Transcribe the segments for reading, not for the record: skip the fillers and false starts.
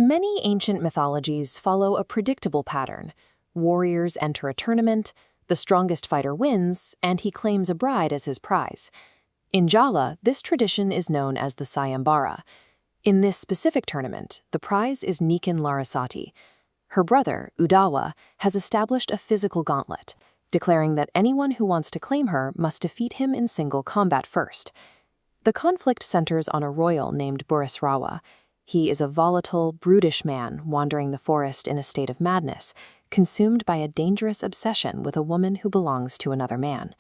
Many ancient mythologies follow a predictable pattern. Warriors enter a tournament, the strongest fighter wins, and he claims a bride as his prize. In Jala, this tradition is known as the Sayembara. In this specific tournament, the prize is Niken Larasati. Her brother, Udawa, has established a physical gauntlet, declaring that anyone who wants to claim her must defeat him in single combat first. The conflict centers on a royal named Burisrawa. He is a volatile, brutish man wandering the forest in a state of madness, consumed by a dangerous obsession with a woman who belongs to another man.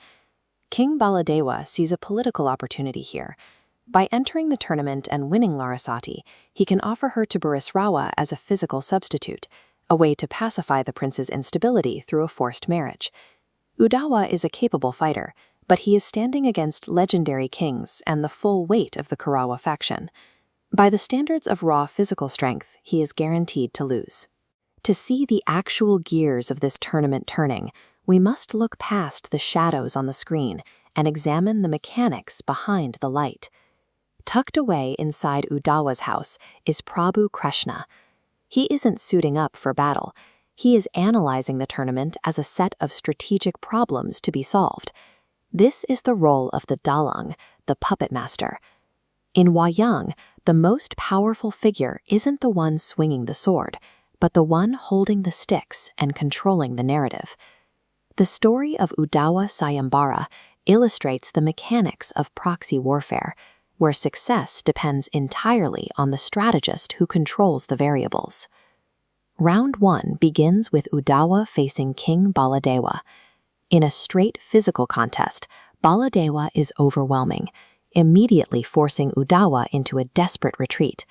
King Baladewa sees a political opportunity here. By entering the tournament and winning Larasati, he can offer her to Burisrawa as a physical substitute, a way to pacify the prince's instability through a forced marriage. Udawa is a capable fighter, but he is standing against legendary kings and the full weight of the Kurawa faction. By the standards of raw physical strength, he is guaranteed to lose. To see the actual gears of this tournament turning, we must look past the shadows on the screen and examine the mechanics behind the light. Tucked away inside Udawa's house is Prabu Krishna. He isn't suiting up for battle. He is analyzing the tournament as a set of strategic problems to be solved. This is the role of the Dalang, the puppet master. In Wayang, the most powerful figure isn't the one swinging the sword, but the one holding the sticks and controlling the narrative. The story of Udawa Sayembara illustrates the mechanics of proxy warfare, where success depends entirely on the strategist who controls the variables. Round 1 begins with Udawa facing King Baladewa. In a straight physical contest, Baladewa is overwhelming, immediately forcing Udawa into a desperate retreat.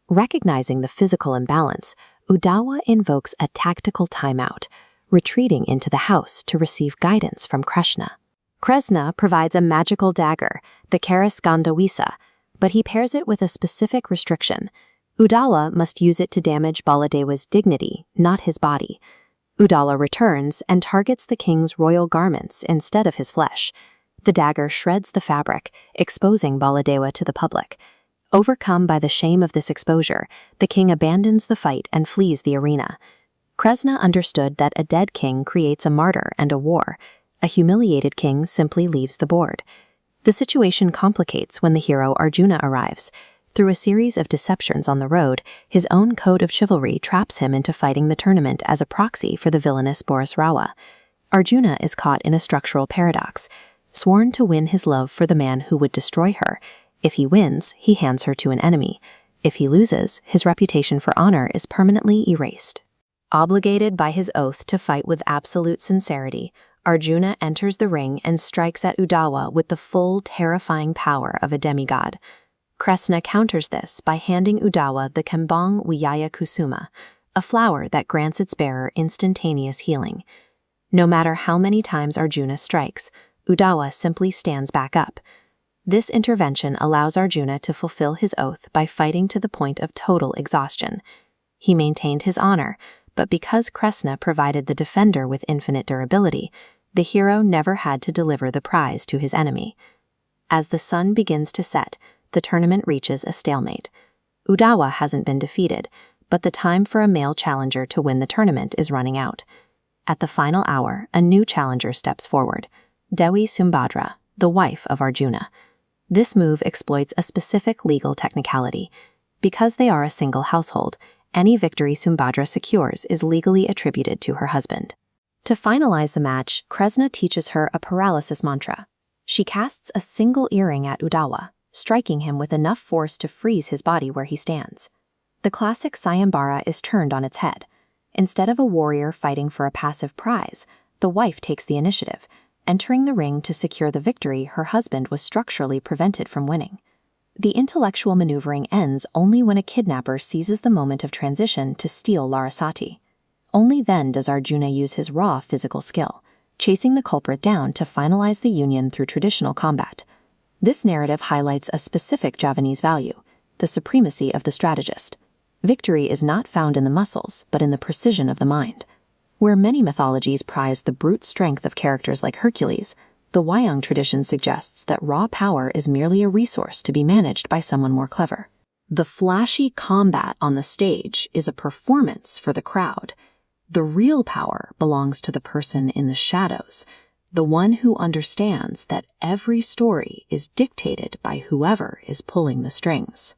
Recognizing the physical imbalance, Udawa invokes a tactical timeout, retreating into the house to receive guidance from Krishna. Krishna provides a magical dagger, the Karasgandawisa, but he pairs it with a specific restriction. Udawa must use it to damage Baladewa's dignity, not his body. Udawa returns and targets the king's royal garments instead of his flesh. The dagger shreds the fabric, exposing Baladewa to the public. Overcome by the shame of this exposure, the king abandons the fight and flees the arena. Krishna understood that a dead king creates a martyr and a war. A humiliated king simply leaves the board. The situation complicates when the hero Arjuna arrives. Through a series of deceptions on the road, his own code of chivalry traps him into fighting the tournament as a proxy for the villainous Burisrawa. Arjuna is caught in a structural paradox. Sworn to win his love for the man who would destroy her. If he wins, he hands her to an enemy. If he loses, his reputation for honor is permanently erased. Obligated by his oath to fight with absolute sincerity, Arjuna enters the ring and strikes at Udawa with the full, terrifying power of a demigod. Krishna counters this by handing Udawa the Kembang Wiyaya Kusuma, a flower that grants its bearer instantaneous healing. No matter how many times Arjuna strikes, Udawa simply stands back up. This intervention allows Arjuna to fulfill his oath by fighting to the point of total exhaustion. He maintained his honor, but because Krishna provided the defender with infinite durability, the hero never had to deliver the prize to his enemy. As the sun begins to set, the tournament reaches a stalemate. Udawa hasn't been defeated, but the time for a male challenger to win the tournament is running out. At the final hour, a new challenger steps forward. Dewi Sumbadra, the wife of Arjuna. This move exploits a specific legal technicality. Because they are a single household, any victory Sumbadra secures is legally attributed to her husband. To finalize the match, Krishna teaches her a paralysis mantra. She casts a single earring at Udawa, striking him with enough force to freeze his body where he stands. The classic Sayembara is turned on its head. Instead of a warrior fighting for a passive prize, the wife takes the initiative. Entering the ring to secure the victory her husband was structurally prevented from winning. The intellectual maneuvering ends only when a kidnapper seizes the moment of transition to steal Larasati. Only then does Arjuna use his raw physical skill, chasing the culprit down to finalize the union through traditional combat. This narrative highlights a specific Javanese value, the supremacy of the strategist. Victory is not found in the muscles, but in the precision of the mind. Where many mythologies prize the brute strength of characters like Hercules, the Wayang tradition suggests that raw power is merely a resource to be managed by someone more clever. The flashy combat on the stage is a performance for the crowd. The real power belongs to the person in the shadows, the one who understands that every story is dictated by whoever is pulling the strings.